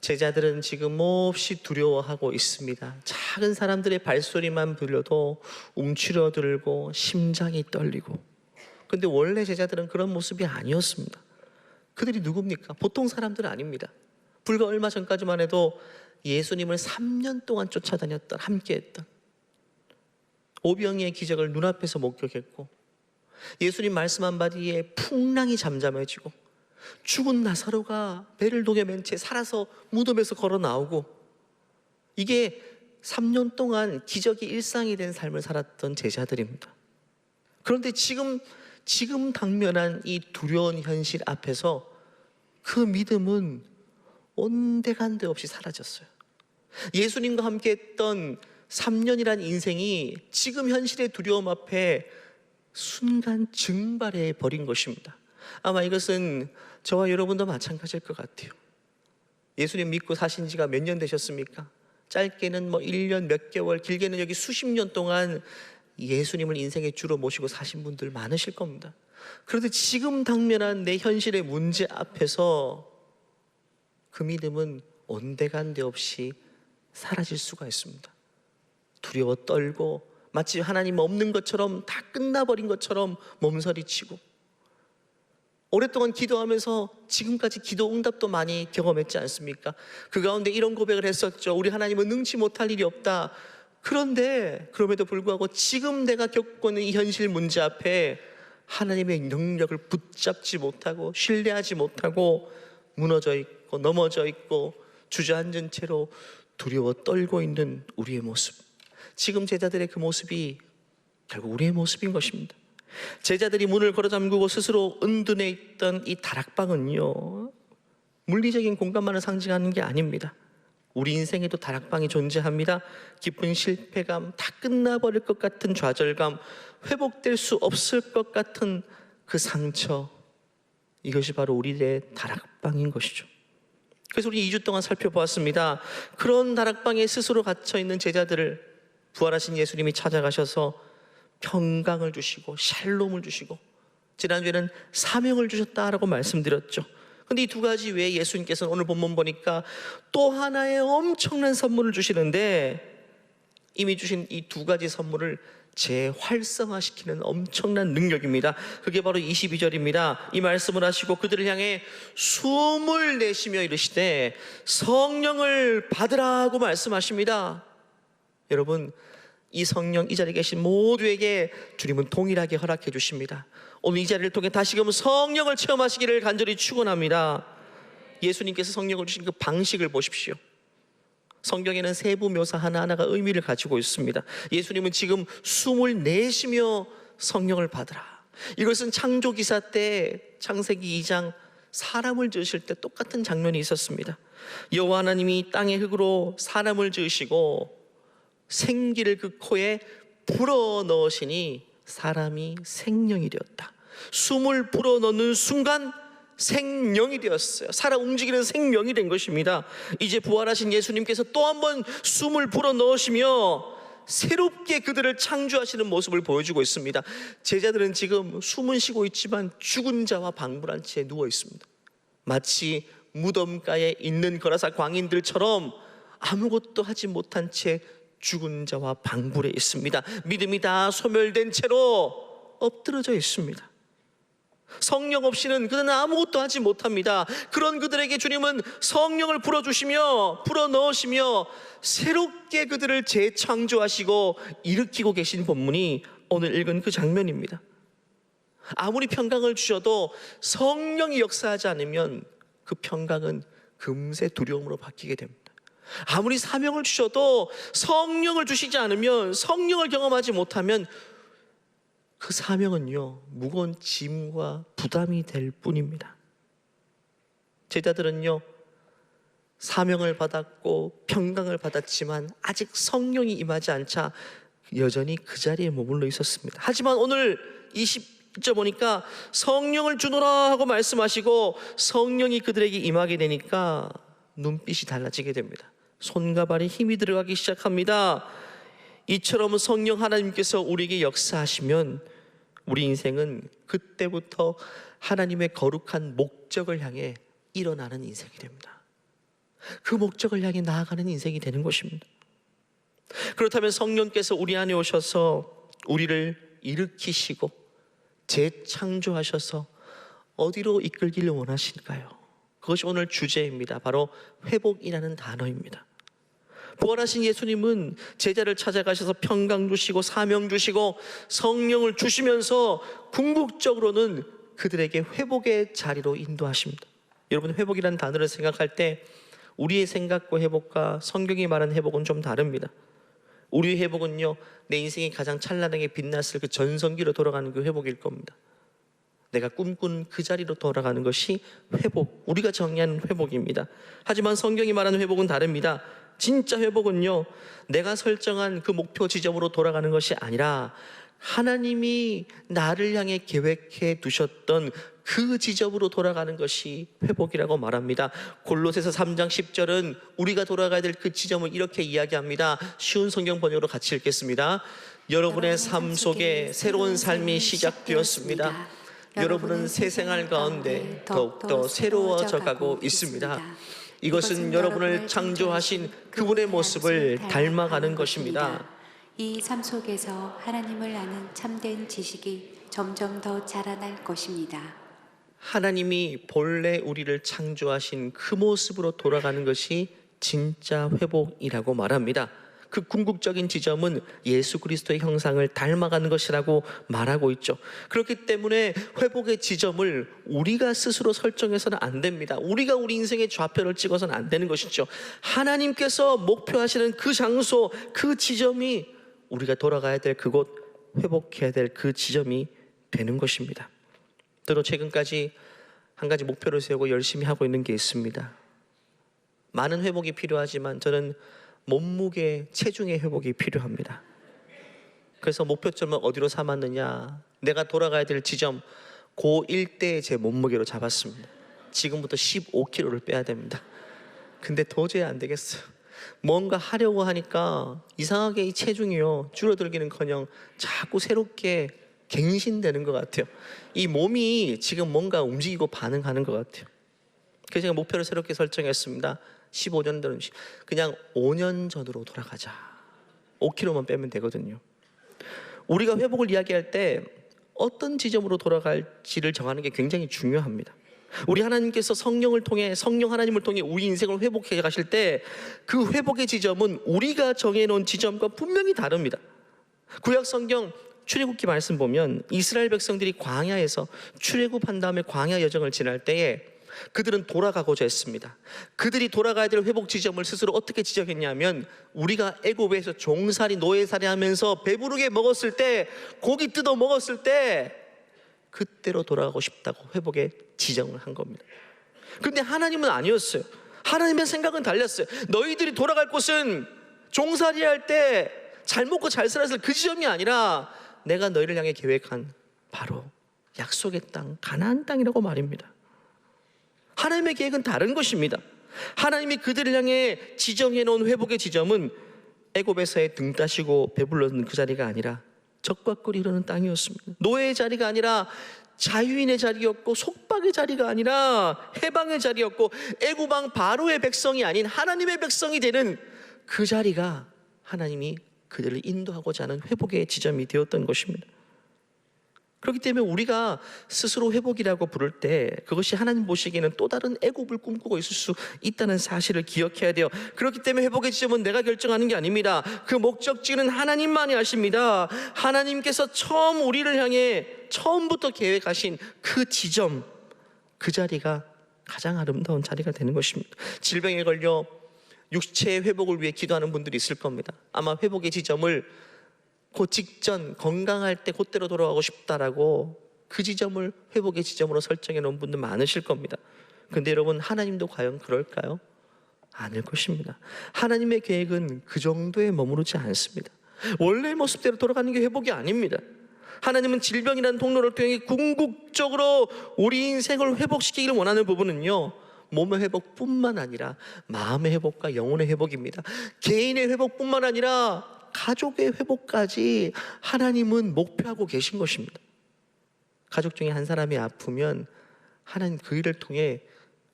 제자들은 지금 몹시 두려워하고 있습니다. 작은 사람들의 발소리만 들려도 움츠러들고 심장이 떨리고. 근데 원래 제자들은 그런 모습이 아니었습니다. 그들이 누굽니까? 보통 사람들은 아닙니다. 불과 얼마 전까지만 해도 예수님을 3년 동안 쫓아다녔던, 함께했던, 오병이의 기적을 눈앞에서 목격했고, 예수님 말씀 한마디에 풍랑이 잠잠해지고, 죽은 나사로가 배를 녹여맨 채 살아서 무덤에서 걸어 나오고, 이게 3년 동안 기적이 일상이 된 삶을 살았던 제자들입니다. 그런데 지금 당면한 이 두려운 현실 앞에서 그 믿음은 온데간데 없이 사라졌어요. 예수님과 함께 했던 3년이란 인생이 지금 현실의 두려움 앞에 순간 증발해 버린 것입니다. 아마 이것은 저와 여러분도 마찬가지일 것 같아요. 예수님 믿고 사신 지가 몇 년 되셨습니까? 짧게는 1년 몇 개월, 길게는 여기 수십 년 동안 예수님을 인생의 주로 모시고 사신 분들 많으실 겁니다. 그런데 지금 당면한 내 현실의 문제 앞에서 그 믿음은 온데간데 없이 사라질 수가 있습니다. 두려워 떨고 마치 하나님 없는 것처럼, 다 끝나버린 것처럼 몸서리치고, 오랫동안 기도하면서 지금까지 기도 응답도 많이 경험했지 않습니까? 그 가운데 이런 고백을 했었죠. 우리 하나님은 능치 못할 일이 없다. 그런데 그럼에도 불구하고 지금 내가 겪고 있는 이 현실 문제 앞에 하나님의 능력을 붙잡지 못하고 신뢰하지 못하고 무너져 있고 넘어져 있고 주저앉은 채로 두려워 떨고 있는 우리의 모습, 지금 제자들의 그 모습이 결국 우리의 모습인 것입니다. 제자들이 문을 걸어 잠그고 스스로 은둔해 있던 이 다락방은요, 물리적인 공간만을 상징하는 게 아닙니다. 우리 인생에도 다락방이 존재합니다. 깊은 실패감, 다 끝나버릴 것 같은 좌절감, 회복될 수 없을 것 같은 그 상처, 이것이 바로 우리의 다락방인 것이죠. 그래서 우리 2주 동안 살펴보았습니다. 그런 다락방에 스스로 갇혀있는 제자들을 부활하신 예수님이 찾아가셔서 평강을 주시고 샬롬을 주시고, 지난주에는 사명을 주셨다라고 말씀드렸죠. 근데 이 두 가지 외에 예수님께서는 오늘 본문 보니까 또 하나의 엄청난 선물을 주시는데, 이미 주신 이 두 가지 선물을 재활성화시키는 엄청난 능력입니다. 그게 바로 22절입니다. 이 말씀을 하시고 그들을 향해 숨을 내쉬며 이르시되 성령을 받으라고 말씀하십니다. 여러분, 이 성령, 이 자리에 계신 모두에게 주님은 동일하게 허락해 주십니다. 오늘 이 자리를 통해 다시금 성령을 체험하시기를 간절히 축원합니다. 예수님께서 성령을 주신 그 방식을 보십시오. 성경에는 세부 묘사 하나하나가 의미를 가지고 있습니다. 예수님은 지금 숨을 내쉬며 성령을 받으라. 이것은 창조기사 때 창세기 2장 사람을 지으실 때 똑같은 장면이 있었습니다. 여호와 하나님이 땅의 흙으로 사람을 지으시고 생기를 그 코에 불어넣으시니 사람이 생명이 되었다. 숨을 불어넣는 순간 생명이 되었어요. 살아 움직이는 생명이 된 것입니다. 이제 부활하신 예수님께서 또 한 번 숨을 불어넣으시며 새롭게 그들을 창조하시는 모습을 보여주고 있습니다. 제자들은 지금 숨은 쉬고 있지만 죽은 자와 방불한 채 누워 있습니다. 마치 무덤가에 있는 거라사 광인들처럼 아무것도 하지 못한 채 죽은 자와 방불해 있습니다. 믿음이 다 소멸된 채로 엎드러져 있습니다. 성령 없이는 그들은 아무것도 하지 못합니다. 그런 그들에게 주님은 성령을 불어주시며 불어넣으시며 새롭게 그들을 재창조하시고 일으키고 계신 본문이 오늘 읽은 그 장면입니다. 아무리 평강을 주셔도 성령이 역사하지 않으면 그 평강은 금세 두려움으로 바뀌게 됩니다. 아무리 사명을 주셔도 성령을 주시지 않으면, 성령을 경험하지 못하면 그 사명은요, 무거운 짐과 부담이 될 뿐입니다. 제자들은요, 사명을 받았고 평강을 받았지만 아직 성령이 임하지 않자 여전히 그 자리에 머물러 있었습니다. 하지만 오늘 20절 보니까 성령을 주노라 하고 말씀하시고 성령이 그들에게 임하게 되니까 눈빛이 달라지게 됩니다. 손과 발에 힘이 들어가기 시작합니다. 이처럼 성령 하나님께서 우리에게 역사하시면 우리 인생은 그때부터 하나님의 거룩한 목적을 향해 일어나는 인생이 됩니다. 그 그 목적을 향해 나아가는 인생이 되는 것입니다. 그렇다면 성령께서 우리 안에 오셔서 우리를 일으키시고 재창조하셔서 어디로 이끌기를 원하실까요? 그것이 오늘 주제입니다. 바로 회복이라는 단어입니다. 부활하신 예수님은 제자를 찾아가셔서 평강 주시고 사명 주시고 성령을 주시면서 궁극적으로는 그들에게 회복의 자리로 인도하십니다. 여러분, 회복이라는 단어를 생각할 때 우리의 생각과 회복과 성경이 말하는 회복은 좀 다릅니다. 우리의 회복은요, 내 인생이 가장 찬란하게 빛났을 그 전성기로 돌아가는 그 회복일 겁니다. 내가 꿈꾼 그 자리로 돌아가는 것이 회복, 우리가 정의하는 회복입니다. 하지만 성경이 말하는 회복은 다릅니다. 진짜 회복은요, 내가 설정한 그 목표 지점으로 돌아가는 것이 아니라 하나님이 나를 향해 계획해 두셨던 그 지점으로 돌아가는 것이 회복이라고 말합니다. 골로새서 3장 10절은 우리가 돌아가야 될 그 지점을 이렇게 이야기합니다. 쉬운 성경 번역으로 같이 읽겠습니다. 여러분의 삶 속에 새로운 삶이 시작되었습니다. 여러분은 새 생활 가운데 더욱더 새로워져 가고 있습니다. 이것은 여러분을 창조하신 그분의 모습을 닮아가는 것입니다. 이 삶 속에서 하나님을 아는 참된 지식이 점점 더 자라날 것입니다. 하나님이 본래 우리를 창조하신 그 모습으로 돌아가는 것이 진짜 회복이라고 말합니다. 그 궁극적인 지점은 예수 그리스도의 형상을 닮아가는 것이라고 말하고 있죠. 그렇기 때문에 회복의 지점을 우리가 스스로 설정해서는 안 됩니다. 우리가 우리 인생의 좌표를 찍어서는 안 되는 것이죠. 하나님께서 목표하시는 그 장소, 그 지점이 우리가 돌아가야 될 그곳, 회복해야 될 그 지점이 되는 것입니다. 저도 최근까지 한 가지 목표를 세우고 열심히 하고 있는 게 있습니다. 많은 회복이 필요하지만 저는 몸무게, 체중의 회복이 필요합니다. 그래서 목표점을 어디로 삼았느냐, 내가 돌아가야 될 지점, 고1 때 제 몸무게로 잡았습니다. 지금부터 15kg를 빼야 됩니다. 근데 도저히 안 되겠어요. 뭔가 하려고 하니까 이상하게 이 체중이요, 줄어들기는커녕 자꾸 새롭게 갱신되는 것 같아요. 이 몸이 지금 뭔가 움직이고 반응하는 것 같아요. 그래서 제가 목표를 새롭게 설정했습니다. 15년 전은 그냥 5년 전으로 돌아가자. 5kg만 빼면 되거든요. 우리가 회복을 이야기할 때 어떤 지점으로 돌아갈지를 정하는 게 굉장히 중요합니다. 우리 하나님께서 성령을 통해, 성령 하나님을 통해 우리 인생을 회복해 가실 때 그 회복의 지점은 우리가 정해놓은 지점과 분명히 다릅니다. 구약 성경 출애굽기 말씀 보면 이스라엘 백성들이 광야에서 출애굽한 다음에 광야 여정을 지날 때에 그들은 돌아가고자 했습니다. 그들이 돌아가야 될 회복 지점을 스스로 어떻게 지적했냐면, 우리가 애굽에서 종살이 노예살이 하면서 배부르게 먹었을 때, 고기 뜯어 먹었을 때 그때로 돌아가고 싶다고 회복의 지정을 한 겁니다. 그런데 하나님은 아니었어요. 하나님의 생각은 달랐어요. 너희들이 돌아갈 곳은 종살이 할 때 잘 먹고 잘 살았을 그 지점이 아니라 내가 너희를 향해 계획한 바로 약속의 땅, 가나안 땅이라고 말입니다. 하나님의 계획은 다른 것입니다. 하나님이 그들을 향해 지정해 놓은 회복의 지점은 애굽에서의 등 따시고 배불렀는 그 자리가 아니라 적과 꿀이 흐르는 땅이었습니다. 노예의 자리가 아니라 자유인의 자리였고, 속박의 자리가 아니라 해방의 자리였고, 애굽 왕 바로의 백성이 아닌 하나님의 백성이 되는 그 자리가 하나님이 그들을 인도하고자 하는 회복의 지점이 되었던 것입니다. 그렇기 때문에 우리가 스스로 회복이라고 부를 때 그것이 하나님 보시기에는 또 다른 애굽을 꿈꾸고 있을 수 있다는 사실을 기억해야 돼요. 그렇기 때문에 회복의 지점은 내가 결정하는 게 아닙니다. 그 목적지는 하나님만이 아십니다. 하나님께서 처음 우리를 향해 처음부터 계획하신 그 지점, 그 자리가 가장 아름다운 자리가 되는 것입니다. 질병에 걸려 육체의 회복을 위해 기도하는 분들이 있을 겁니다. 아마 회복의 지점을 그 직전 건강할 때 그때로 돌아가고 싶다라고 그 지점을 회복의 지점으로 설정해 놓은 분들 많으실 겁니다. 그런데 여러분, 하나님도 과연 그럴까요? 아닐 것입니다. 하나님의 계획은 그 정도에 머무르지 않습니다. 원래의 모습대로 돌아가는 게 회복이 아닙니다. 하나님은 질병이라는 통로를 통해 궁극적으로 우리 인생을 회복시키기를 원하는 부분은요, 몸의 회복뿐만 아니라 마음의 회복과 영혼의 회복입니다. 개인의 회복뿐만 아니라 가족의 회복까지 하나님은 목표하고 계신 것입니다. 가족 중에 한 사람이 아프면 하나님 그 일을 통해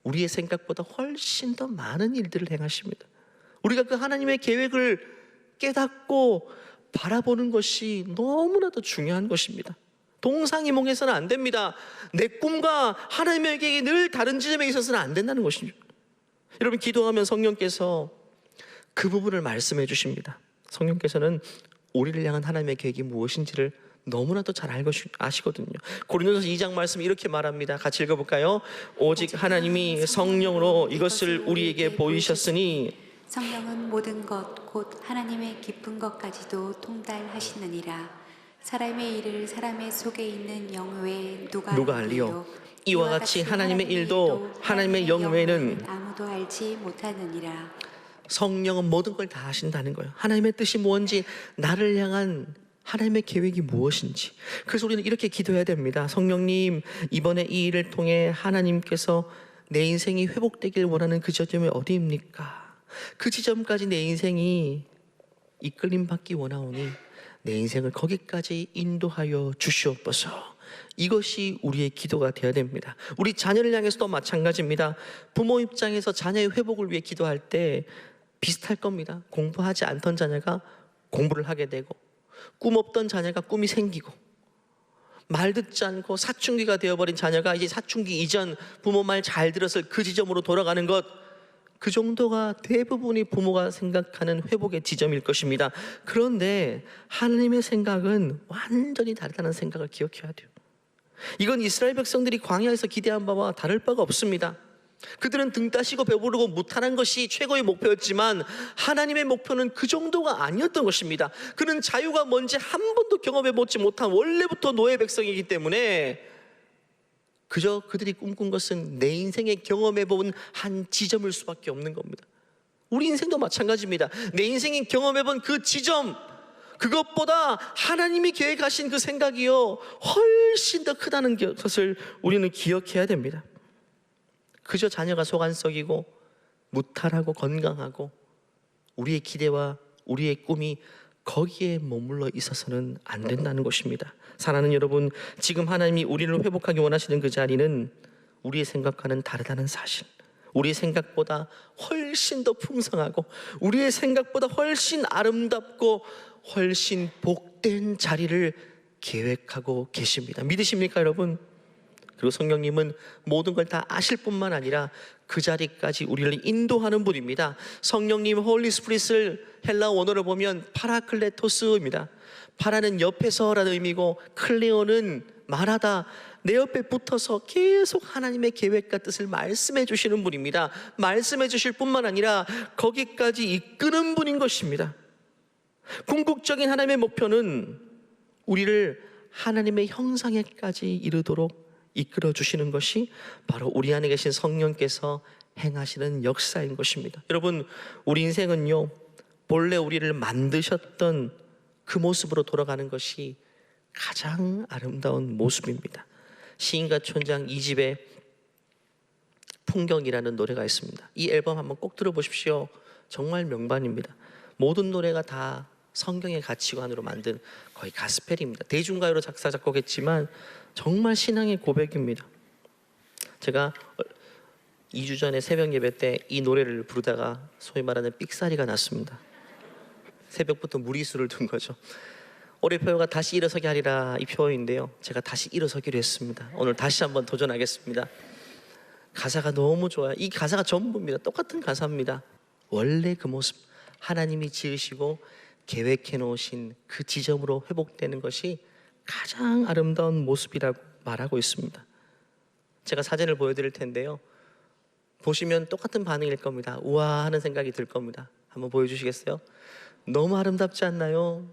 우리의 생각보다 훨씬 더 많은 일들을 행하십니다. 우리가 그 하나님의 계획을 깨닫고 바라보는 것이 너무나도 중요한 것입니다. 동상이몽해서는 안 됩니다. 내 꿈과 하나님의 계획이 늘 다른 지점에 있어서는 안 된다는 것입니다. 여러분, 기도하면 성령께서 그 부분을 말씀해 주십니다. 성령께서는 우리를 향한 하나님의 계획이 무엇인지를 너무나도 잘 알고 아시거든요. 고린도서 2장 말씀 이렇게 말합니다. 같이 읽어볼까요? 오직 하나님이 성령으로 이것을 우리에게 보이셨으니 성령은 모든 것 곧 하나님의 깊은 것까지도 통달하시느니라. 사람의 일을 사람의 속에 있는 영 외에 누가 알리요? 이와 같이 하나님의 일도 하나님의 영 외에는 아무도 알지 못하느니라. 성령은 모든 걸 다 아신다는 거예요. 하나님의 뜻이 뭔지, 나를 향한 하나님의 계획이 무엇인지. 그래서 우리는 이렇게 기도해야 됩니다. 성령님, 이번에 이 일을 통해 하나님께서 내 인생이 회복되길 원하는 그 지점이 어디입니까? 그 지점까지 내 인생이 이끌림 받기 원하오니 내 인생을 거기까지 인도하여 주시옵소서. 이것이 우리의 기도가 되어야 됩니다. 우리 자녀를 향해서도 마찬가지입니다. 부모 입장에서 자녀의 회복을 위해 기도할 때 비슷할 겁니다. 공부하지 않던 자녀가 공부를 하게 되고, 꿈 없던 자녀가 꿈이 생기고, 말 듣지 않고 사춘기가 되어버린 자녀가 이제 사춘기 이전 부모 말 잘 들었을 그 지점으로 돌아가는 것, 그 정도가 대부분이 부모가 생각하는 회복의 지점일 것입니다. 그런데 하나님의 생각은 완전히 다르다는 생각을 기억해야 돼요. 이건 이스라엘 백성들이 광야에서 기대한 바와 다를 바가 없습니다. 그들은 등 따시고 배부르고 무탈한 것이 최고의 목표였지만 하나님의 목표는 그 정도가 아니었던 것입니다. 그는 자유가 뭔지 한 번도 경험해보지 못한 원래부터 노예 백성이기 때문에 그저 그들이 꿈꾼 것은 내 인생에 경험해본 한 지점일 수밖에 없는 겁니다. 우리 인생도 마찬가지입니다. 내 인생이 경험해본 그 지점, 그것보다 하나님이 계획하신 그 생각이요 훨씬 더 크다는 것을 우리는 기억해야 됩니다. 그저 자녀가 속 안 썩이고 무탈하고 건강하고 우리의 기대와 우리의 꿈이 거기에 머물러 있어서는 안 된다는 것입니다. 사랑하는 여러분, 지금 하나님이 우리를 회복하기 원하시는 그 자리는 우리의 생각과는 다르다는 사실, 우리의 생각보다 훨씬 더 풍성하고 우리의 생각보다 훨씬 아름답고 훨씬 복된 자리를 계획하고 계십니다. 믿으십니까, 여러분? 그리고 성령님은 모든 걸 다 아실 뿐만 아니라 그 자리까지 우리를 인도하는 분입니다. 성령님, 홀리 스피릿을 헬라 원어로 보면 파라클레토스입니다. 파라는 옆에서라는 의미고 클레오는 말하다, 내 옆에 붙어서 계속 하나님의 계획과 뜻을 말씀해 주시는 분입니다. 말씀해 주실 뿐만 아니라 거기까지 이끄는 분인 것입니다. 궁극적인 하나님의 목표는 우리를 하나님의 형상에까지 이르도록 이끌어 주시는 것이 바로 우리 안에 계신 성령께서 행하시는 역사인 것입니다. 여러분, 우리 인생은요 본래 우리를 만드셨던 그 모습으로 돌아가는 것이 가장 아름다운 모습입니다. 시인과 촌장 2집에 풍경이라는 노래가 있습니다. 이 앨범 한번 꼭 들어보십시오. 정말 명반입니다. 모든 노래가 다 성경의 가치관으로 만든 거의 가스펠입니다. 대중가요로 작사 작곡했지만 정말 신앙의 고백입니다. 제가 2주 전에 새벽 예배 때 이 노래를 부르다가 소위 말하는 삑사리가 났습니다. 새벽부터 무리수를 둔 거죠. 올해 표어가 다시 일어서게 하리라, 이 표어인데요, 제가 다시 일어서기로 했습니다. 오늘 다시 한번 도전하겠습니다. 가사가 너무 좋아요. 이 가사가 전부입니다. 똑같은 가사입니다. 원래 그 모습, 하나님이 지으시고 계획해 놓으신 그 지점으로 회복되는 것이 가장 아름다운 모습이라고 말하고 있습니다. 제가 사진을 보여드릴 텐데요, 보시면 똑같은 반응일 겁니다. 우와 하는 생각이 들 겁니다. 한번 보여주시겠어요? 너무 아름답지 않나요?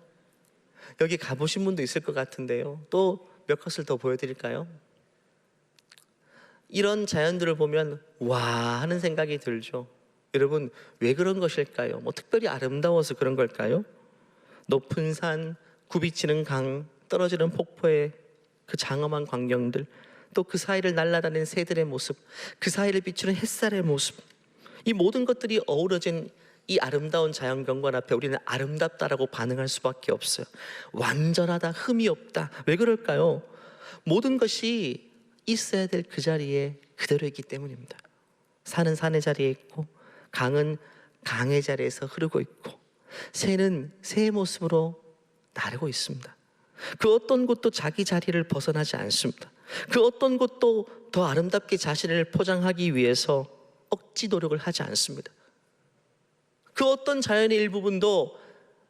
여기 가보신 분도 있을 것 같은데요, 또 몇 컷을 더 보여드릴까요? 이런 자연들을 보면 와 하는 생각이 들죠. 여러분, 왜 그런 것일까요? 뭐 특별히 아름다워서 그런 걸까요? 높은 산, 굽이치는 강, 떨어지는 폭포의 그 장엄한 광경들, 또 그 사이를 날아다니는 새들의 모습, 그 사이를 비추는 햇살의 모습, 이 모든 것들이 어우러진 이 아름다운 자연경관 앞에 우리는 아름답다라고 반응할 수밖에 없어요. 완전하다, 흠이 없다. 왜 그럴까요? 모든 것이 있어야 될 그 자리에 그대로 있기 때문입니다. 산은 산의 자리에 있고 강은 강의 자리에서 흐르고 있고 새는 새의 모습으로 나르고 있습니다. 그 어떤 곳도 자기 자리를 벗어나지 않습니다. 그 어떤 곳도 더 아름답게 자신을 포장하기 위해서 억지 노력을 하지 않습니다. 그 어떤 자연의 일부분도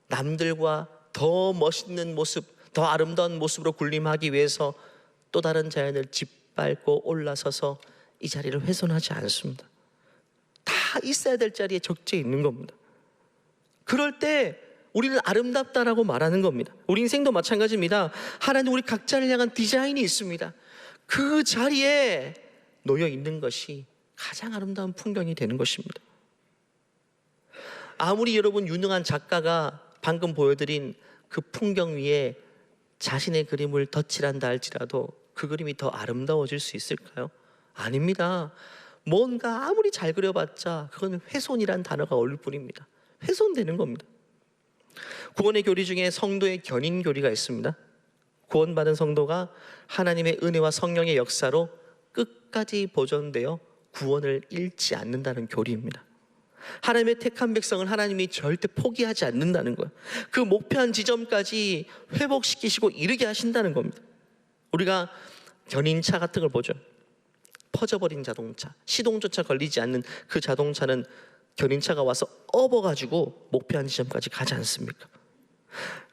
남들과 더 멋있는 모습, 더 아름다운 모습으로 군림하기 위해서 또 다른 자연을 짓밟고 올라서서 이 자리를 훼손하지 않습니다. 다 있어야 될 자리에 적재 있는 겁니다. 그럴 때 우리는 아름답다라고 말하는 겁니다. 우리 인생도 마찬가지입니다. 하나님 우리 각자를 향한 디자인이 있습니다. 그 자리에 놓여 있는 것이 가장 아름다운 풍경이 되는 것입니다. 아무리 여러분 유능한 작가가 방금 보여드린 그 풍경 위에 자신의 그림을 덧칠한다 할지라도 그 그림이 더 아름다워질 수 있을까요? 아닙니다. 뭔가 아무리 잘 그려봤자 그건 훼손이란 단어가 어울릴 뿐입니다. 훼손되는 겁니다. 구원의 교리 중에 성도의 견인 교리가 있습니다. 구원받은 성도가 하나님의 은혜와 성령의 역사로 끝까지 보존되어 구원을 잃지 않는다는 교리입니다. 하나님의 택한 백성을 하나님이 절대 포기하지 않는다는 거예요. 그 목표한 지점까지 회복시키시고 이르게 하신다는 겁니다. 우리가 견인차 같은 걸 보죠. 퍼져버린 자동차, 시동조차 걸리지 않는 그 자동차는 견인차가 와서 업어가지고 목표한 지점까지 가지 않습니까?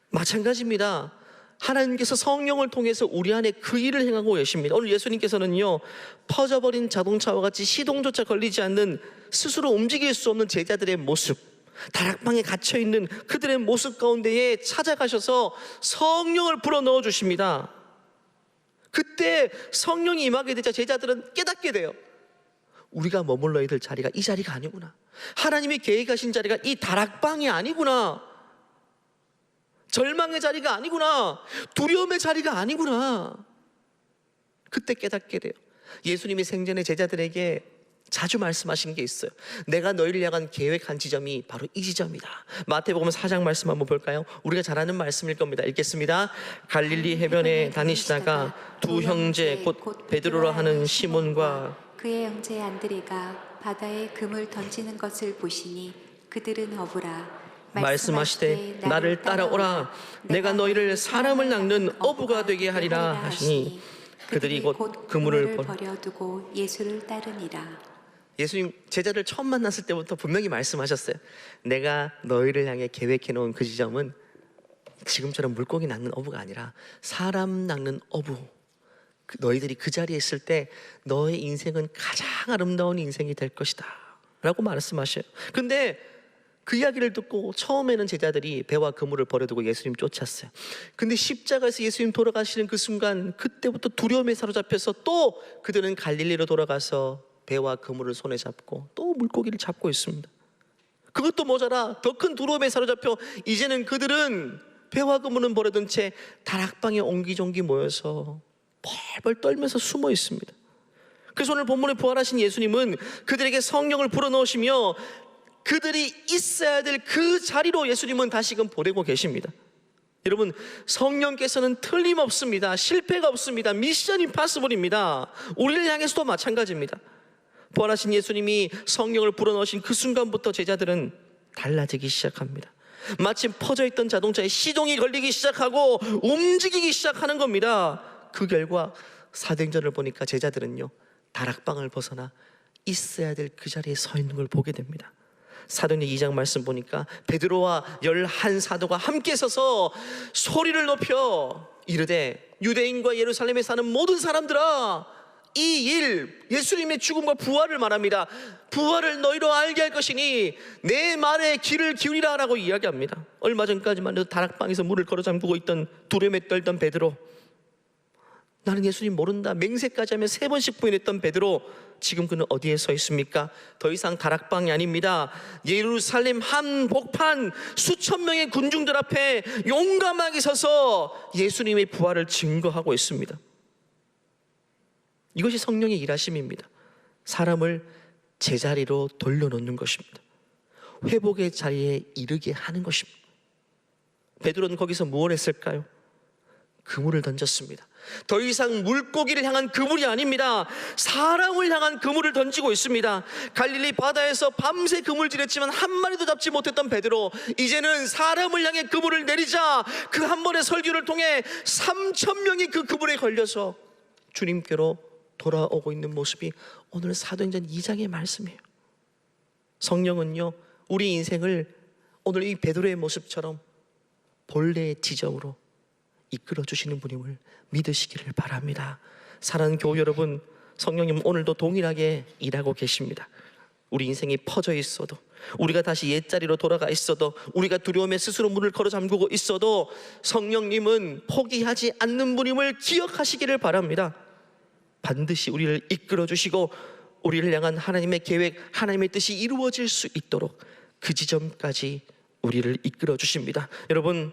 마찬가지입니다. 하나님께서 성령을 통해서 우리 안에 그 일을 행하고 계십니다. 오늘 예수님께서는요, 퍼져버린 자동차와 같이 시동조차 걸리지 않는 스스로 움직일 수 없는 제자들의 모습, 다락방에 갇혀있는 그들의 모습 가운데에 찾아가셔서 성령을 불어넣어 주십니다. 그때 성령이 임하게 되자 제자들은 깨닫게 돼요. 우리가 머물러야 될 자리가 이 자리가 아니구나. 하나님이 계획하신 자리가 이 다락방이 아니구나. 절망의 자리가 아니구나. 두려움의 자리가 아니구나. 그때 깨닫게 돼요. 예수님이 생전에 제자들에게 자주 말씀하신 게 있어요. 내가 너희를 향한 계획한 지점이 바로 이 지점이다. 마태복음 4장 말씀 한번 볼까요? 우리가 잘 아는 말씀일 겁니다. 읽겠습니다. 갈릴리 해변에 다니시다가 두 형제 곧 베드로라 하는 시몬과 그의 형제 안드레가 바다에 금을 던지는 것을 보시니 그들은 어부라. 말씀하시되 나를 따라오라. 내가 너희를 사람을 낚는 어부가 되게 하리라 하시니 그들이 곧 그물을 버려두고 예수를 따르니라. 예수님 제자들 처음 만났을 때부터 분명히 말씀하셨어요. 내가 너희를 향해 계획해 놓은 그 지점은 지금처럼 물고기 낚는 어부가 아니라 사람 낚는 어부. 너희들이 그 자리에 있을 때 너의 인생은 가장 아름다운 인생이 될 것이다 라고 말씀하셔요. 근데 그 이야기를 듣고 처음에는 제자들이 배와 그물을 버려두고 예수님 쫓았어요. 근데 십자가에서 예수님 돌아가시는 그 순간, 그때부터 두려움에 사로잡혀서 또 그들은 갈릴리로 돌아가서 배와 그물을 손에 잡고 또 물고기를 잡고 있습니다. 그것도 모자라 더 큰 두려움에 사로잡혀 이제는 그들은 배와 그물은 버려둔 채 다락방에 옹기종기 모여서 벌벌 떨면서 숨어 있습니다. 그래서 오늘 본문에 부활하신 예수님은 그들에게 성령을 불어넣으시며 그들이 있어야 될 그 자리로 예수님은 다시금 보내고 계십니다. 여러분, 성령께서는 틀림없습니다. 실패가 없습니다. 미션 임파서블입니다. 우리를 향해서도 마찬가지입니다. 부활하신 예수님이 성령을 불어넣으신 그 순간부터 제자들은 달라지기 시작합니다. 마치 퍼져있던 자동차에 시동이 걸리기 시작하고 움직이기 시작하는 겁니다. 그 결과 사도행전을 보니까 제자들은요, 다락방을 벗어나 있어야 될 그 자리에 서 있는 걸 보게 됩니다. 사도행전 2장 말씀 보니까 베드로와 11사도가 함께 서서 소리를 높여 이르되 유대인과 예루살렘에 사는 모든 사람들아, 이 일, 예수님의 죽음과 부활을 말합니다. 부활을 너희로 알게 할 것이니 내 말에 귀를 기울이라 라고 이야기합니다. 얼마 전까지만 해도 다락방에서 물을 걸어 잠그고 있던 두려움에 떨던 베드로, 나는 예수님 모른다 맹세까지 하며 3번씩 부인했던 베드로, 지금 그는 어디에 서 있습니까? 더 이상 다락방이 아닙니다. 예루살렘 한복판 수천 명의 군중들 앞에 용감하게 서서 예수님의 부활을 증거하고 있습니다. 이것이 성령의 일하심입니다. 사람을 제자리로 돌려놓는 것입니다. 회복의 자리에 이르게 하는 것입니다. 베드로는 거기서 무엇을 했을까요? 그물을 던졌습니다. 더 이상 물고기를 향한 그물이 아닙니다. 사람을 향한 그물을 던지고 있습니다. 갈릴리 바다에서 밤새 그물질했지만 한 마리도 잡지 못했던 베드로, 이제는 사람을 향해 그물을 내리자 그 한 번의 설교를 통해 3,000명이 그 그물에 걸려서 주님께로 돌아오고 있는 모습이 오늘 사도행전 2장의 말씀이에요. 성령은요, 우리 인생을 오늘 이 베드로의 모습처럼 본래의 지점으로 이끌어 주시는 분임을 믿으시기를 바랍니다. 사랑하는 교우 여러분, 성령님 오늘도 동일하게 일하고 계십니다. 우리 인생이 퍼져 있어도, 우리가 다시 옛자리로 돌아가 있어도, 우리가 두려움에 스스로 문을 걸어 잠그고 있어도 성령님은 포기하지 않는 분임을 기억하시기를 바랍니다. 반드시 우리를 이끌어 주시고 우리를 향한 하나님의 계획, 하나님의 뜻이 이루어질 수 있도록 그 지점까지 우리를 이끌어 주십니다. 여러분,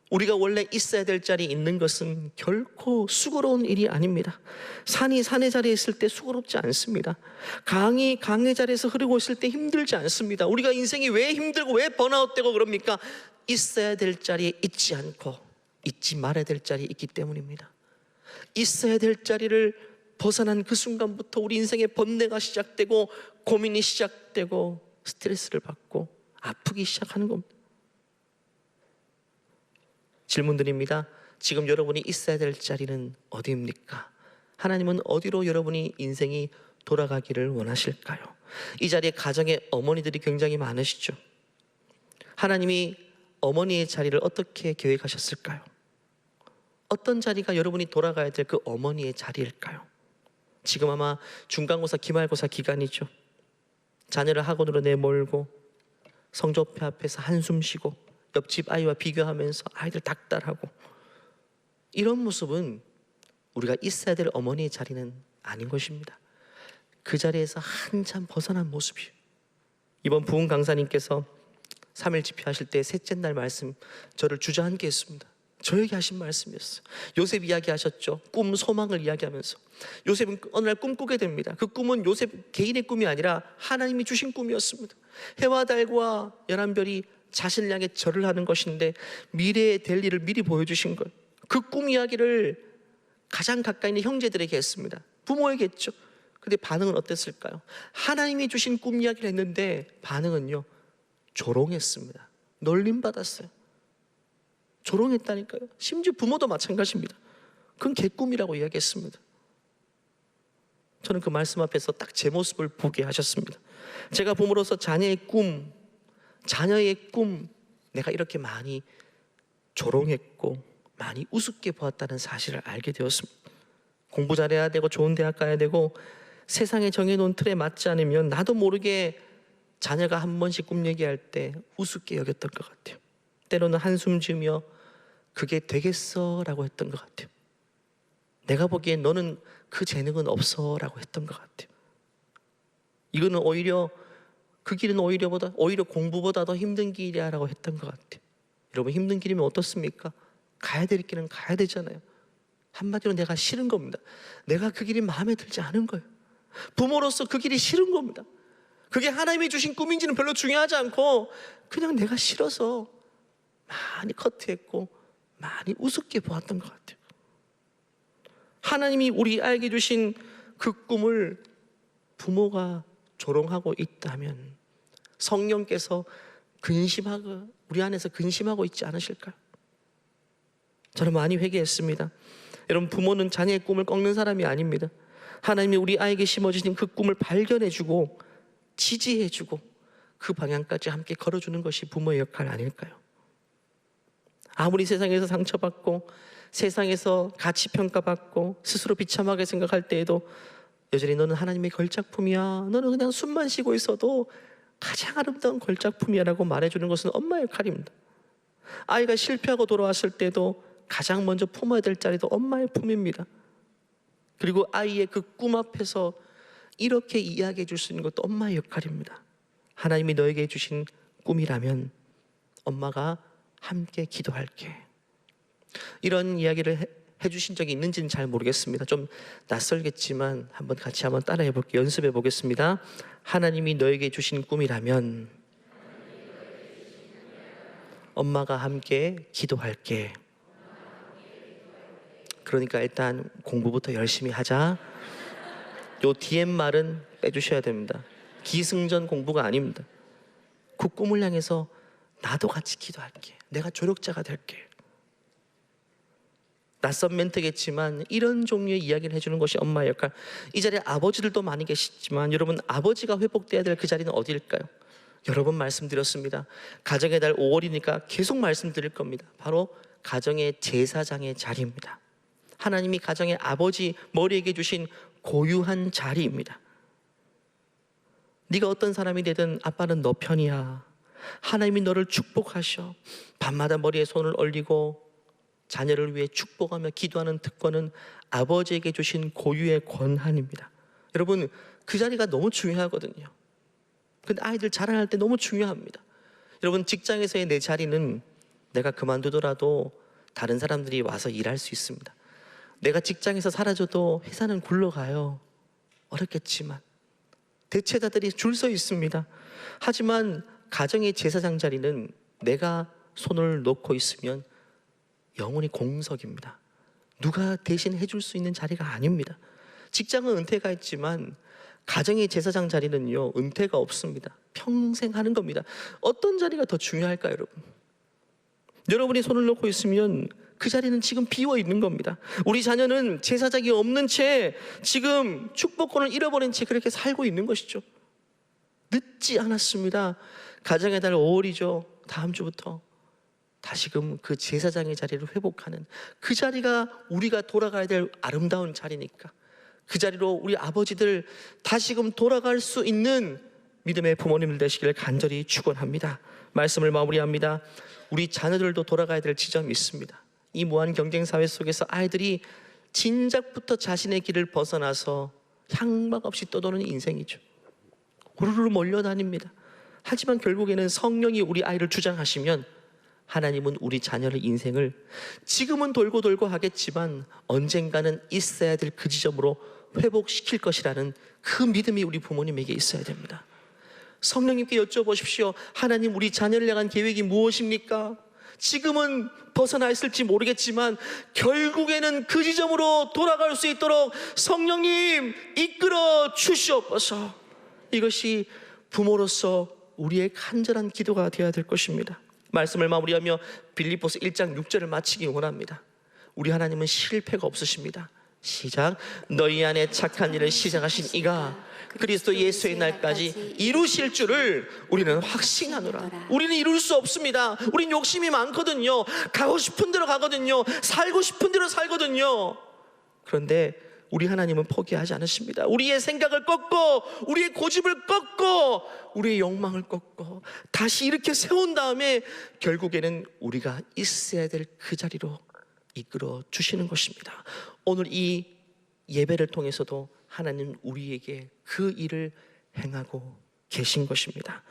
우리가 원래 있어야 될 자리에 있는 것은 결코 수고로운 일이 아닙니다. 산이 산의 자리에 있을 때 수고롭지 않습니다. 강이 강의 자리에서 흐르고 있을 때 힘들지 않습니다. 우리가 인생이 왜 힘들고 왜 번아웃되고 그럽니까? 있어야 될 자리에 있지 않고 있지 말아야 될 자리에 있기 때문입니다. 있어야 될 자리를 벗어난 그 순간부터 우리 인생의 번뇌가 시작되고 고민이 시작되고 스트레스를 받고 아프기 시작하는 겁니다. 질문 드립니다. 지금 여러분이 있어야 될 자리는 어디입니까? 하나님은 어디로 여러분이 인생이 돌아가기를 원하실까요? 이 자리에 가정의 어머니들이 굉장히 많으시죠. 하나님이 어머니의 자리를 어떻게 계획하셨을까요? 어떤 자리가 여러분이 돌아가야 될 그 어머니의 자리일까요? 지금 아마 중간고사, 기말고사 기간이죠. 자녀를 학원으로 내몰고 성적표 앞에서 한숨 쉬고 옆집 아이와 비교하면서 아이들 닥달하고, 이런 모습은 우리가 있어야 될 어머니의 자리는 아닌 것입니다. 그 자리에서 한참 벗어난 모습이에요. 이번 부흥 강사님께서 3일 집회하실 때 셋째 날 말씀 저를 주저앉게 했습니다. 저에게 하신 말씀이었어요. 요셉 이야기하셨죠. 꿈, 소망을 이야기하면서 요셉은 어느 날 꿈꾸게 됩니다. 그 꿈은 요셉 개인의 꿈이 아니라 하나님이 주신 꿈이었습니다. 해와 달과 11별이 자신을 향해 절을 하는 것인데 미래에 될 일을 미리 보여주신 거예요. 그 꿈 이야기를 가장 가까이 있는 형제들에게 했습니다. 부모에게 했죠. 근데 반응은 어땠을까요? 하나님이 주신 꿈 이야기를 했는데 반응은요, 조롱했습니다. 놀림받았어요. 조롱했다니까요. 심지어 부모도 마찬가지입니다. 그건 개꿈이라고 이야기했습니다. 저는 그 말씀 앞에서 딱 제 모습을 보게 하셨습니다. 제가 부모로서 자녀의 꿈, 내가 이렇게 많이 조롱했고 많이 우습게 보았다는 사실을 알게 되었습니다. 공부 잘해야 되고 좋은 대학 가야 되고 세상에 정해놓은 틀에 맞지 않으면 나도 모르게 자녀가 한 번씩 꿈 얘기할 때 우습게 여겼던 것 같아요. 때로는 한숨 지으며 그게 되겠어 라고 했던 것 같아요. 내가 보기엔 너는 그 재능은 없어 라고 했던 것 같아요. 이거는 오히려 그 길은 오히려 공부보다 더 힘든 길이야 라고 했던 것 같아요. 여러분, 힘든 길이면 어떻습니까? 가야 될 길은 가야 되잖아요. 한마디로 내가 싫은 겁니다. 내가 그 길이 마음에 들지 않은 거예요. 부모로서 그 길이 싫은 겁니다. 그게 하나님이 주신 꿈인지는 별로 중요하지 않고 그냥 내가 싫어서 많이 커트했고 많이 우습게 보았던 것 같아요. 하나님이 우리 아이에게 주신 그 꿈을 부모가 조롱하고 있다면 성령께서 우리 안에서 근심하고 있지 않으실까요? 저는 많이 회개했습니다. 여러분, 부모는 자녀의 꿈을 꺾는 사람이 아닙니다. 하나님이 우리 아이에게 심어주신 그 꿈을 발견해주고 지지해주고 그 방향까지 함께 걸어주는 것이 부모의 역할 아닐까요? 아무리 세상에서 상처받고 세상에서 가치 평가받고 스스로 비참하게 생각할 때에도 여전히 너는 하나님의 걸작품이야, 너는 그냥 숨만 쉬고 있어도 가장 아름다운 걸작품이야 라고 말해주는 것은 엄마의 역할입니다. 아이가 실패하고 돌아왔을 때도 가장 먼저 품어야 될 자리도 엄마의 품입니다. 그리고 아이의 그 꿈 앞에서 이렇게 이야기해 줄 수 있는 것도 엄마의 역할입니다. 하나님이 너에게 주신 꿈이라면 엄마가 함께 기도할게. 이런 이야기를 해주신 적이 있는지는 잘 모르겠습니다. 좀 낯설겠지만 같이 한번 따라해 볼게요. 연습해 보겠습니다. 하나님이 너에게 주신 꿈이라면 엄마가 함께 기도할게. 그러니까 일단 공부부터 열심히 하자. 요 뒤에 말은 빼주셔야 됩니다. 기승전 공부가 아닙니다. 그 꿈을 향해서 나도 같이 기도할게. 내가 조력자가 될게. 낯선 멘트겠지만 이런 종류의 이야기를 해주는 것이 엄마의 역할. 이 자리에 아버지들도 많이 계시지만 여러분, 아버지가 회복돼야 될 그 자리는 어디일까요? 여러 번 말씀드렸습니다. 가정의 달 5월이니까 계속 말씀드릴 겁니다. 바로 가정의 제사장의 자리입니다. 하나님이 가정의 아버지 머리에게 주신 고유한 자리입니다. 네가 어떤 사람이 되든 아빠는 너 편이야. 하나님이 너를 축복하셔. 밤마다 머리에 손을 올리고 자녀를 위해 축복하며 기도하는 특권은 아버지에게 주신 고유의 권한입니다. 여러분, 그 자리가 너무 중요하거든요. 근데 아이들 자라날 때 너무 중요합니다. 여러분, 직장에서의 내 자리는 내가 그만두더라도 다른 사람들이 와서 일할 수 있습니다. 내가 직장에서 사라져도 회사는 굴러가요. 어렵겠지만 대체자들이 줄 서 있습니다. 하지만 가정의 제사장 자리는 내가 손을 놓고 있으면 영원히 공석입니다. 누가 대신 해줄 수 있는 자리가 아닙니다. 직장은 은퇴가 있지만 가정의 제사장 자리는요, 은퇴가 없습니다. 평생 하는 겁니다. 어떤 자리가 더 중요할까요, 여러분? 여러분이 손을 놓고 있으면 그 자리는 지금 비어 있는 겁니다. 우리 자녀는 제사장이 없는 채 지금 축복권을 잃어버린 채 그렇게 살고 있는 것이죠. 늦지 않았습니다. 가정의 달 5월이죠. 다음 주부터 다시금 그 제사장의 자리를 회복하는 그 자리가 우리가 돌아가야 될 아름다운 자리니까 그 자리로 우리 아버지들 다시금 돌아갈 수 있는 믿음의 부모님들 되시기를 간절히 축원합니다. 말씀을 마무리합니다. 우리 자녀들도 돌아가야 될 지점이 있습니다. 이 무한 경쟁 사회 속에서 아이들이 진작부터 자신의 길을 벗어나서 향막 없이 떠도는 인생이죠. 우르르 몰려다닙니다. 하지만 결국에는 성령이 우리 아이를 주장하시면 하나님은 우리 자녀의 인생을 지금은 돌고 돌고 하겠지만 언젠가는 있어야 될 그 지점으로 회복시킬 것이라는 그 믿음이 우리 부모님에게 있어야 됩니다. 성령님께 여쭤보십시오. 하나님, 우리 자녀를 향한 계획이 무엇입니까? 지금은 벗어나 있을지 모르겠지만 결국에는 그 지점으로 돌아갈 수 있도록 성령님 이끌어 주시옵소서. 이것이 부모로서 우리의 간절한 기도가 되어야 될 것입니다. 말씀을 마무리하며 빌립보서 1장 6절을 마치기 원합니다. 우리 하나님은 실패가 없으십니다. 시작. 너희 안에 착한 일을 시작하신 이가 그리스도 예수의 날까지 이루실 줄을 우리는 확신하노라. 우리는 이룰 수 없습니다. 우린 욕심이 많거든요. 가고 싶은 대로 가거든요. 살고 싶은 대로 살거든요. 그런데 우리 하나님은 포기하지 않으십니다. 우리의 생각을 꺾고 우리의 고집을 꺾고 우리의 욕망을 꺾고 다시 이렇게 세운 다음에 결국에는 우리가 있어야 될 그 자리로 이끌어 주시는 것입니다. 오늘 이 예배를 통해서도 하나님 우리에게 그 일을 행하고 계신 것입니다.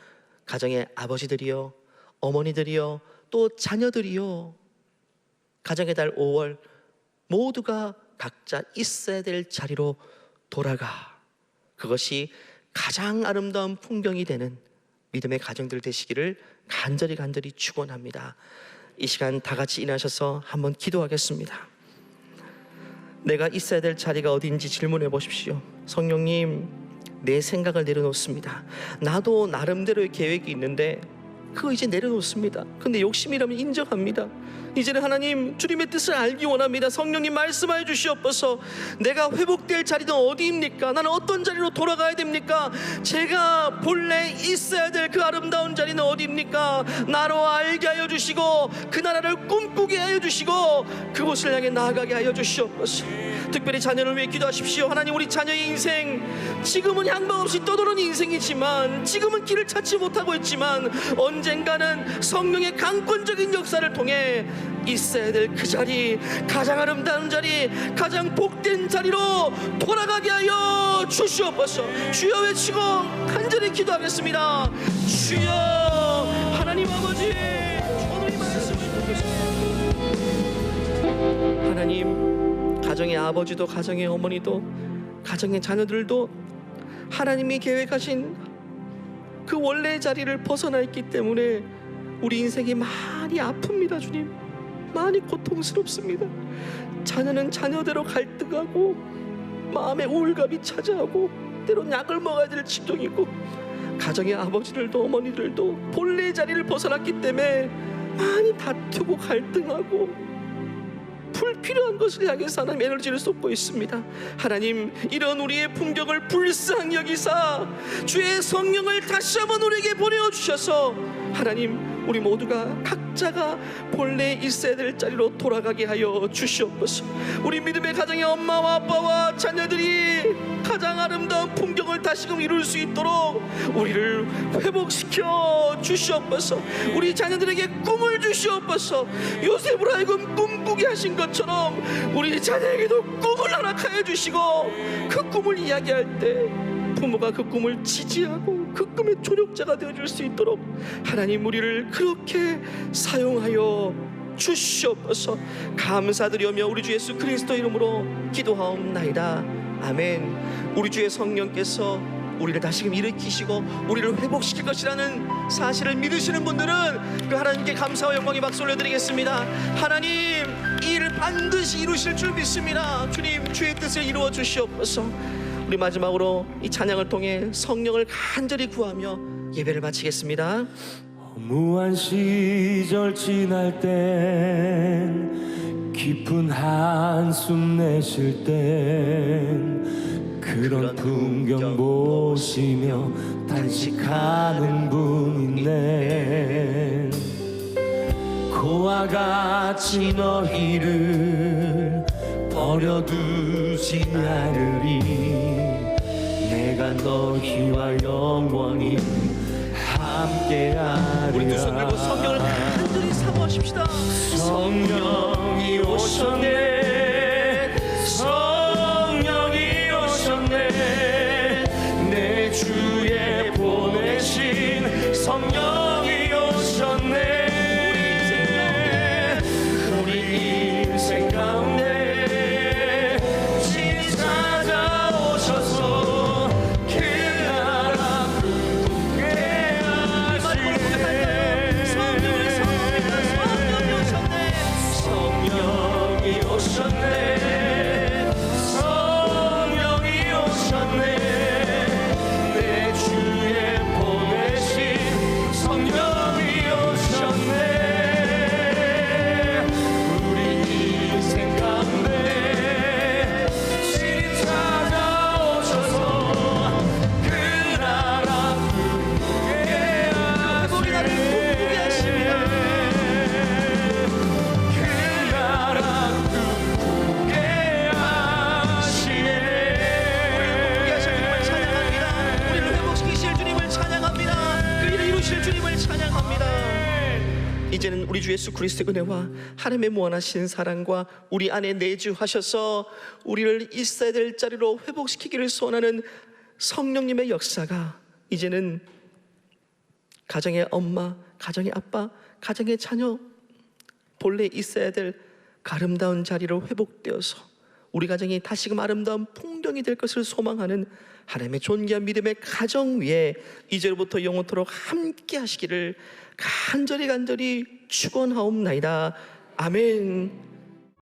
가정의 아버지들이요, 어머니들이요, 또 자녀들이요, 가정의 달 5월 모두가 각자 있어야 될 자리로 돌아가 그것이 가장 아름다운 풍경이 되는 믿음의 가정들 되시기를 간절히 축원합니다. 이 시간 다 같이 일어나셔서 한번 기도하겠습니다. 내가 있어야 될 자리가 어디인지 질문해 보십시오. 성령님, 내 생각을 내려놓습니다. 나도 나름대로의 계획이 있는데 그거 이제 내려놓습니다. 근데 욕심이라면 인정합니다. 이제는 하나님 주님의 뜻을 알기 원합니다. 성령님 말씀하여 주시옵소서. 내가 회복될 자리는 어디입니까? 나는 어떤 자리로 돌아가야 됩니까? 제가 본래 있어야 될 그 아름다운 자리는 어디입니까? 나로 알게 하여 주시고 그 나라를 꿈꾸게 하여 주시고 그곳을 향해 나아가게 하여 주시옵소서. 특별히 자녀를 위해 기도하십시오. 하나님, 우리 자녀의 인생 지금은 향방 없이 떠도는 인생이지만 지금은 길을 찾지 못하고 있지만 언젠가는 성령의 강권적인 역사를 통해 있어야 될 그 자리, 가장 아름다운 자리, 가장 복된 자리로 돌아가게 하여 주시옵소서. 주여 외치고 간절히 기도하겠습니다. 주여, 하나님 아버지, 오늘 이 말씀을 통해서 하나님, 가정의 아버지도 가정의 어머니도 가정의 자녀들도 하나님이 계획하신 그 원래의 자리를 벗어나 있기 때문에 우리 인생이 많이 아픕니다. 주님, 많이 고통스럽습니다. 자녀는 자녀대로 갈등하고 마음에 우울감이 찾아오고 때론 약을 먹어야 될 지경이고, 가정의 아버지들도 어머니들도 본래의 자리를 벗어났기 때문에 많이 다투고 갈등하고 불필요한 것을 향해서 하나님 에너지를 쏟고 있습니다. 하나님, 이런 우리의 풍경을 불쌍히 여기사 주의 성령을 다시 한번 우리에게 보내주셔서 하나님, 우리 모두가 각자가 본래 있어야 될 자리로 돌아가게 하여 주시옵소서. 우리 믿음의 가정의 엄마와 아빠와 자녀들이 가장 아름다운 풍경을 다시금 이룰 수 있도록 우리를 회복시켜 주시옵소서. 우리 자녀들에게 꿈을 주시옵소서. 요셉으로 하여금 꿈꾸게 하신 것처럼 우리 자녀에게도 꿈을 허락하여 주시고, 그 꿈을 이야기할 때 부모가 그 꿈을 지지하고 그 꿈의 조력자가 되어줄 수 있도록 하나님, 우리를 그렇게 사용하여 주시옵소서. 감사드리며 우리 주 예수 그리스도 이름으로 기도하옵나이다. 아멘. 우리 주의 성령께서 우리를 다시금 일으키시고 우리를 회복시킬 것이라는 사실을 믿으시는 분들은 그 하나님께 감사와 영광의 박수 올려드리겠습니다. 하나님, 이 일을 반드시 이루실 줄 믿습니다. 주님, 주의 뜻을 이루어 주시옵소서. 우리 마지막으로 이 찬양을 통해 성령을 간절히 구하며 예배를 마치겠습니다. 무한 시절 지날 땐, 깊은 한숨 내쉴 땐, 그런 풍경 보시며 단식하는 분 있네. 그와 같이 너희를 버려두지 않으리. 내가 너희와 영원히 함께하리라. 우리 두 손 들고 성령을 간절히 사모하십시다. 성령이 오셨네, 성령이 오셨네, 내 주에 보내신 성령이 오셨네. 우리 인생 가운데 신 찾아오셔서 그 나라 꿈꾸게 하시네. 성령이 오셨네, 성령이 오셨네, 내 주에 보내신 성령이 오셨네. 우리 인생 가운데 신이 찾아오셔서 그 나라 꿈꾸게 하시네. 그 나라 꿈꾸게 하시네. 우리를 회복시키실 주님을 찬양합니다. 그 일을 이루실 주님을 찬양합니다. 이제는 우리 주 예수 그리스도의 은혜와 하나님의 무한하신 사랑과 우리 안에 내주하셔서 우리를 있어야 될 자리로 회복시키기를 소원하는 성령님의 역사가 이제는 가정의 엄마, 가정의 아빠, 가정의 자녀, 본래 있어야 될 그 아름다운 자리로 회복되어서 우리 가정이 다시금 아름다운 풍경이 될 것을 소망하는 하나님의 존귀한 믿음의 가정 위에 이제로부터 영원토록 함께 하시기를 간절히 축원하옵나이다. 아멘.